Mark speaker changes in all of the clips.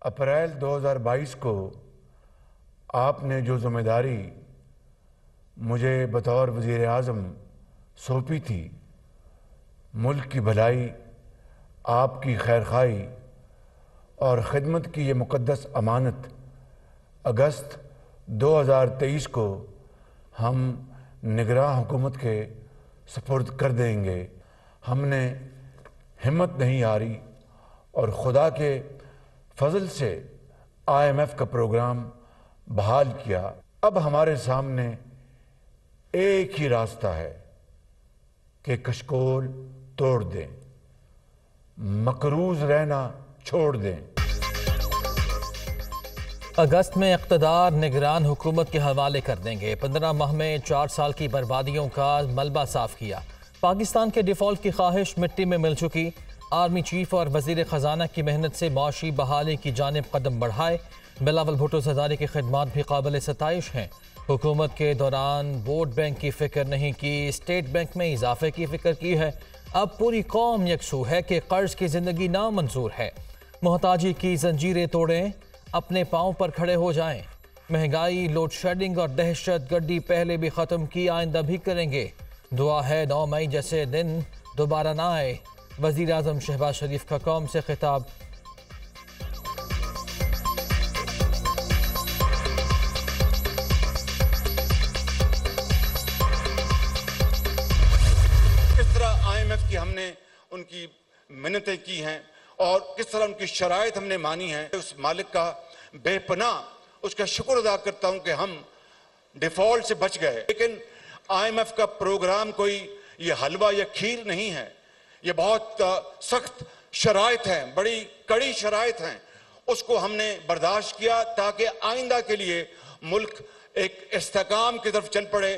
Speaker 1: अप्रैल 2022 को आपने जो जिम्मेदारी मुझे बतौर वज़ीर आज़म सौंपी थी, मुल्क की भलाई, आपकी खैरखाई और ख़िदमत की ये मुक़द्दस अमानत अगस्त 2023 को हम निगरां हुकूमत के सपुर्द कर देंगे। हमने हिम्मत नहीं हारी और खुदा के फजल से IMF का प्रोग्राम बहाल किया। अब हमारे सामने एक ही रास्ता है कि कशकोल तोड़ दें, मकरूज रहना छोड़ दें।
Speaker 2: अगस्त में इक़्तिदार निगरान हुकूमत के हवाले कर देंगे। 15 माह में 4 साल की बर्बादियों का मलबा साफ किया। पाकिस्तान के डिफ़ॉल्ट की ख्वाहिश मिट्टी में मिल चुकी। आर्मी चीफ और वज़ीर ख़जाना की मेहनत से माशी बहाली की जानिब कदम बढ़ाए। बिलावल भुट्टो ज़रदारी की खिदमात भी काबिल सताइश हैं। हुकूमत के दौरान वोट बैंक की फ़िक्र नहीं की, स्टेट बैंक में इजाफे की फ़िक्र की है। अब पूरी कौम यकसू है कि कर्ज की ज़िंदगी नामंजूर है। मोहताजी की जंजीरें तोड़ें, अपने पाँव पर खड़े हो जाएं। महंगाई, लोड शेडिंग और दहशत गर्दी पहले भी ख़त्म की, आइंदा भी करेंगे। दुआ है 9 मई जैसे दिन दोबारा ना आए। वज़ीर आज़म शहबाज शरीफ का कौम से खिताब।
Speaker 1: किस तरह IMF की हमने उनकी मिन्नतें की हैं और किस तरह उनकी शराइत हमने मानी है। उस मालिक का बेपनाह उसका शुक्र अदा करता हूं कि हम डिफॉल्ट से बच गए। लेकिन IMF का प्रोग्राम कोई ये हलवा या खीर नहीं है, ये बहुत सख्त शराइत हैं, बड़ी कड़ी शराइत हैं। उसको हमने बर्दाश्त किया ताकि आइंदा के लिए मुल्क एक इस्तेकाम की तरफ चल पड़े।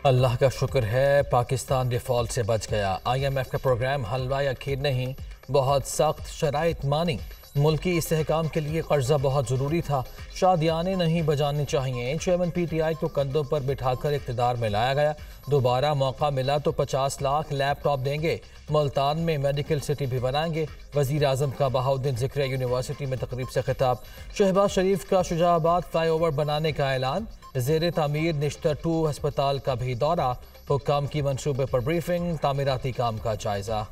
Speaker 2: अल्लाह का शुक्र है पाकिस्तान डिफ़ॉल्ट से बच गया। IMF का प्रोग्राम हलवा या खीर नहीं, बहुत सख्त शराइत मानी। मुल्की इस्तेहकाम के लिए कर्जा बहुत ज़रूरी था, शादियाने नहीं बजानी चाहिए। चेयरमैन PTI को कंधों पर बिठाकर इक़्तिदार में लाया गया। दोबारा मौका मिला तो 50 लाख लैपटॉप देंगे। मुल्तान में मेडिकल सिटी भी बनाएंगे। वज़ीर आज़म का बहाउद्दीन ज़िक्र यूनिवर्सिटी में तकरीब से खिताब। शहबाज शरीफ का शुजाबाद फ्लाईओवर बनाने का ऐलान। ज़ेरे तामीर निश्तर 2 अस्पताल का भी दौरा। हुक्काम की मंसूबे पर ब्रीफिंग, तामीराती काम का जायजा।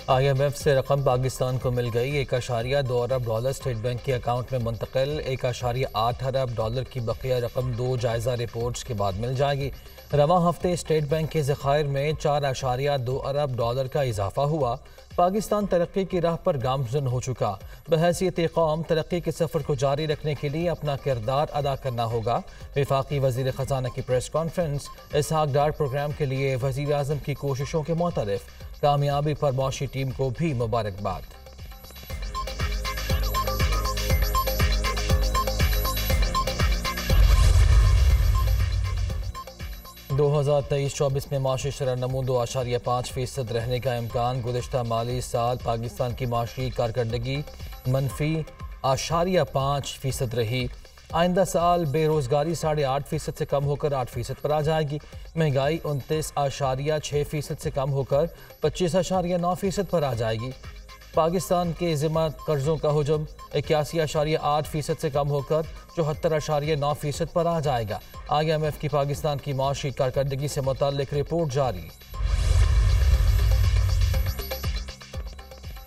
Speaker 2: IMF से रकम पाकिस्तान को मिल गई। $1.2 अरब स्टेट बैंक के अकाउंट में मुंतकिल। $1.8 अरब की बकिया रकम 2 जायजा रिपोर्ट्स के बाद मिल जाएगी। रवां हफ्ते स्टेट बैंक के ज़खायर में $4.2 अरब का इजाफा हुआ। पाकिस्तान तरक्की की राह पर गामज़न हो चुका। बहैसियत कौम तरक्की के सफ़र को जारी रखने के लिए अपना किरदार अदा करना होगा। वफाकी वज़ीर ख़जाना की प्रेस कॉन्फ्रेंस। इसहाक डार प्रोग्राम के लिए वज़ीर आज़म की कोशिशों के मुतारिफ। कामयाबी पर मौशी टीम को भी मुबारकबाद। दो 2023-24 में माशी शरह नमू 2.5% रहने का इम्कान। गुज़िश्ता माली साल पाकिस्तान की माशी कारकर्दगी मनफी 0.5% रही। आइंदा साल बेरोज़गारी 8.5% से कम होकर 8% पर आ जाएगी। महंगाई 29.6% से कम होकर 25.9% पर आ जाएगी। पाकिस्तान के ज़िम्मा कर्ज़ों का हुजम 81.8% से कम होकर 74.9% पर आ जाएगा। IMF की पाकिस्तान की माशी कारकर्दगी से मुताल्लिक रिपोर्ट जारी।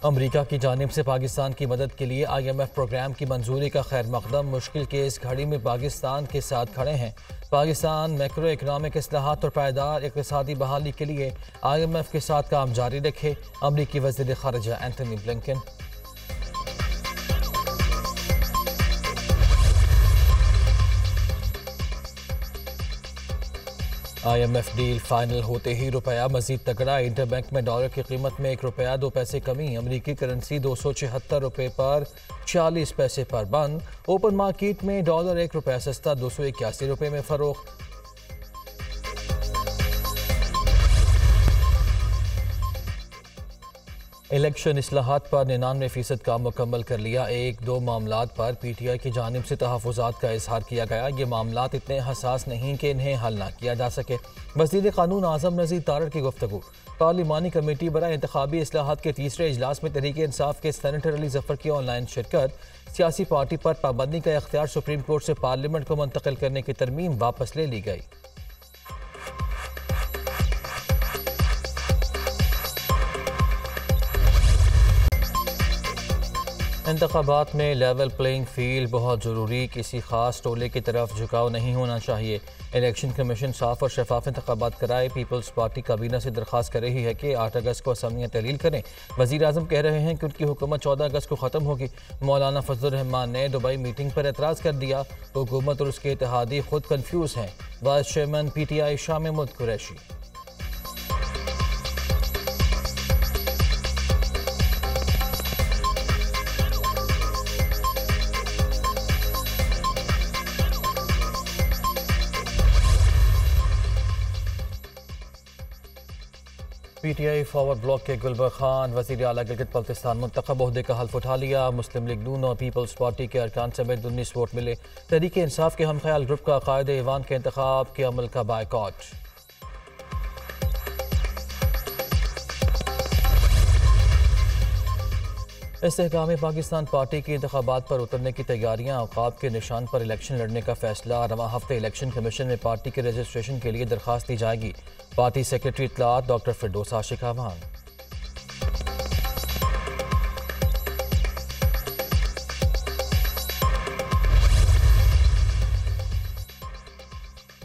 Speaker 2: अमरीका की जानिब से पाकिस्तान की मदद के लिए IMF प्रोग्राम की मंजूरी का खैर मकदम। मुश्किल के इस घड़ी में पाकिस्तान के साथ खड़े हैं। पाकिस्तान मैक्रो इकनॉमिक इस्लाहात और पायदार इक़्तिसादी बहाली के लिए IMF के साथ काम जारी रखे। अमरीकी वज़ीर ख़ारिजा Antony Blinken. IMF deal final होते ही रुपया मजीद तगड़ा। इंटरबैंक में डॉलर की कीमत में ₹1.02 कमी। अमरीकी करेंसी 276 रुपये पर 46 पैसे पर बंद। ओपन मार्केट में डॉलर ₹1 सस्ता 281 रुपये में फरोख्त। इलेक्शन इस्लाहात पर 99% काम मुकम्मल कर लिया। एक दो मामलात पर PTI की जानिब से तहफ़्फ़ुज़ात का इजहार किया गया। ये मामलात इतने हसास नहीं कि इन्हें हल ना किया जा सके। वज़ीर क़ानून आज़म नज़ीर तारड़ की गुफ्तगू। पार्लिमानी कमेटी बराए इंतखाबी इस्लाहात के तीसरे इजलास में तहरीक इंसाफ के सेनेटर अली ज़फ़र की ऑनलाइन शिरकत। सियासी पार्टी पर पाबंदी का इख्तियार सुप्रीम कोर्ट से पार्लियामेंट को मुंतकिल करने की तरमीम वापस ले ली गई। इंतखाबात में लेवल प्लेइंग फील्ड बहुत ज़रूरी, किसी ख़ास टोले की तरफ झुकाव नहीं होना चाहिए। इलेक्शन कमीशन साफ और शफाफ इंतखाबात कराए। पीपल्स पार्टी काबीना से दरख्वास्त कर रही है कि 8 अगस्त को असम्बलियाँ तहलील करें। वज़ीर आज़म कह रहे हैं कि उनकी हुकूमत 14 अगस्त को ख़त्म होगी। मौलाना फजलुर रहमान ने दुबई मीटिंग पर एतराज़ कर दिया। हुकूमत और उसके इत्तेहादी खुद कन्फ्यूज़ हैं। Vice chairman PTI Shah Mahmood Qureshi. PTI forward block के गुलबर खान वज़ीर आला गिलगित बल्तिस्तान मुंतखब ओहदे का हल्फ उठा लिया। मुस्लिम लीग नून और पीपल्स पार्टी के अरकान समेत 19 वोट मिले। तहरीक इंसाफ के हम ख्याल ग्रुप का कायद ईवान के इंतखाब के अमल का बायकॉट। इस्तेहकाम पाकिस्तान पार्टी की इंतखाबात पर उतरने की तैयारियां। औकाब के निशान पर इलेक्शन लड़ने का फैसला। रवां हफ्ते इलेक्शन कमीशन में पार्टी के रजिस्ट्रेशन के लिए दरख्वास्त दी जाएगी। पार्टी सेक्रेटरी इत्तलात डॉक्टर फिरदौस आशिक आवान।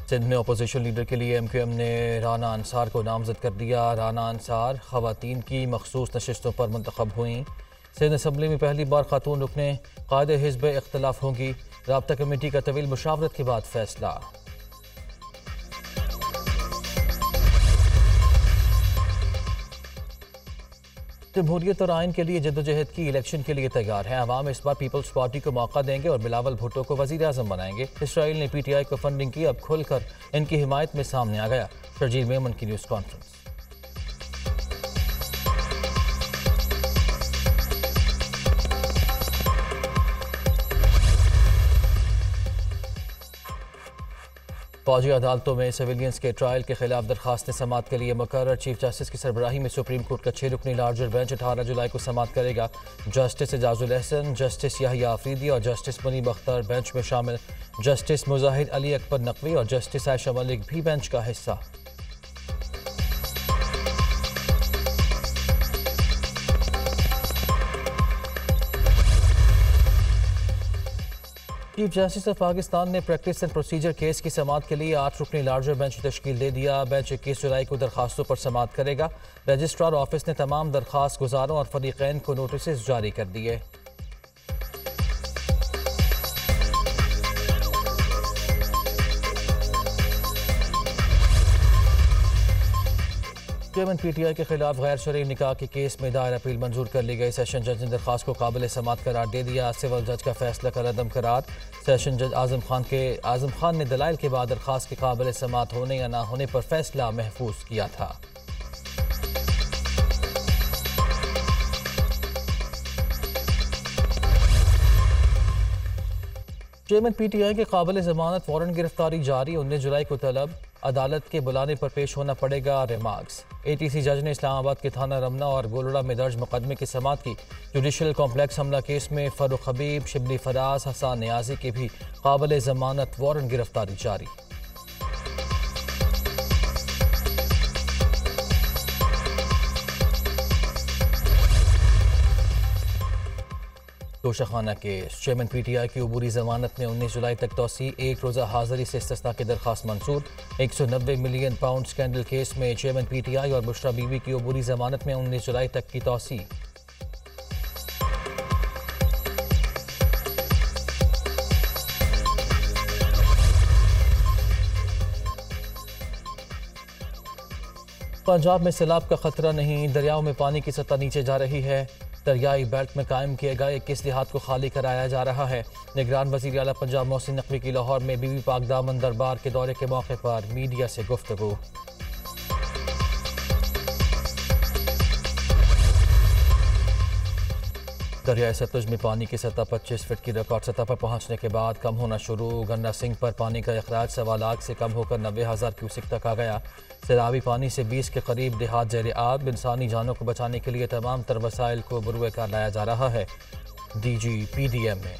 Speaker 2: सिंध में अपोजिशन लीडर के लिए MQM ने राना अंसार को नामजद कर दिया। राना अंसार ख़वातीन की मखसूस नशिस्तों पर मुंतखब हुई। सिंध असम्बली में पहली बार खातून रुकने कायद हिज़्ब इख्तलाफ होंगी। राब्ता कमेटी का तवील मुशावरत के बाद फैसला। जमहूरियत और आइन के लिए जद्दोजहद की इलेक्शन के लिए तैयार है। अवाम इस बार पीपल्स पार्टी को मौका देंगे और बिलावल भुट्टो को वज़ीर आज़म बनाएंगे। इसराइल ने PTI को फंडिंग की, अब खुलकर इनकी हिमायत में सामने आ गया। शर्जील मेमन की न्यूज़ कॉन्फ्रेंस। फौजी अदालतों में सिविलियंस के ट्रायल के खिलाफ दरखास्तें समाअत के लिए मुकर्रर। चीफ जस्टिस की सरबराही में सुप्रीम कोर्ट का 6 रुकनी लार्जर बेंच 18 जुलाई को समाअत करेगा। जस्टिस एजाजुल एहसन, जस्टिस याहिया आफरीदी और जस्टिस मुनीब अख्तर बेंच में शामिल। जस्टिस मुजाहिद अली अकबर नकवी और जस्टिस आयशा मलिक भी बेंच का हिस्सा। चीफ जस्टिस ऑफ पाकिस्तान ने प्रैक्टिस एंड प्रोसीजर केस की समाअत के लिए 8 रुकनी लार्जर बेंच तश्कील दे दिया। बेंच 21 जुलाई को दरखास्तों पर समाअत करेगा। रजिस्ट्रार ऑफिस ने तमाम दरखास्त गुजारों और फरीकैन को नोटिस जारी कर दिए। चेयरमैन PTI के खिलाफ गैर शरई निकाह के केस में दायर अपील मंजूर कर ली गई। सेशन जज ने दरखास्त को काबिल समाअत करार दे दिया। सिविल जज का फैसला कर अदम करार। सेशन जज आजम खान ने दलाइल के बाद दरखास्त के काबिल समाअत होने या ना होने पर फैसला महफूज किया था। चेयरमैन PTI के काबिल जमानत वारंट गिरफ्तारी जारी। 19 जुलाई को तलब। अदालत के बुलाने पर पेश होना पड़ेगा। रिमार्क्स। ATC जज ने इस्लामाबाद के थाना रमना और गोलड़ा में दर्ज मुकदमे की समाअत की। जुडिशल कॉम्प्लेक्स हमला केस में फरूख हबीब, शिबली फराज, हसान नियाजी की भी काबिल जमानत वारंट गिरफ्तारी जारी। तोशाखाना केस। चेयरमैन PTI की अबूरी जमानत में 19 जुलाई तक तोसी। एक रोज़ा हाजिरी से इस्तिस्ना की दरखास्त मंसूर। 190 मिलियन पाउंड स्कैंडल केस में चेयरमैन PTI और बुशरा बीबी की अबूरी जमानत में 19 जुलाई तक की तोसी। पंजाब में सैलाब का खतरा नहीं। दरियाओं में पानी की सतह नीचे जा रही है। दरियाई बेल्ट में कायम किए गए 21 देहात को खाली कराया जा रहा है। निगरान वज़ीर आला पंजाब मोहसिन नकवी की लाहौर में बीबी पाक दामन दरबार के दौरे के मौके पर मीडिया से गुफ्तगू। दरियाए सतलुज में पानी की सतह 25 फीट की रिकॉर्ड सतह पर पहुंचने के बाद कम होना शुरू। गन्ना सिंह पर पानी का अखराज 1.25 लाख से कम होकर 90,000 क्यूसिक तक आ गया। सैलाबी पानी से 20 के करीब देहात ज़ेर आब। इंसानी जानों को बचाने के लिए तमाम तर वसाइल को बुरुए कार लाया जा रहा है। DG PDM में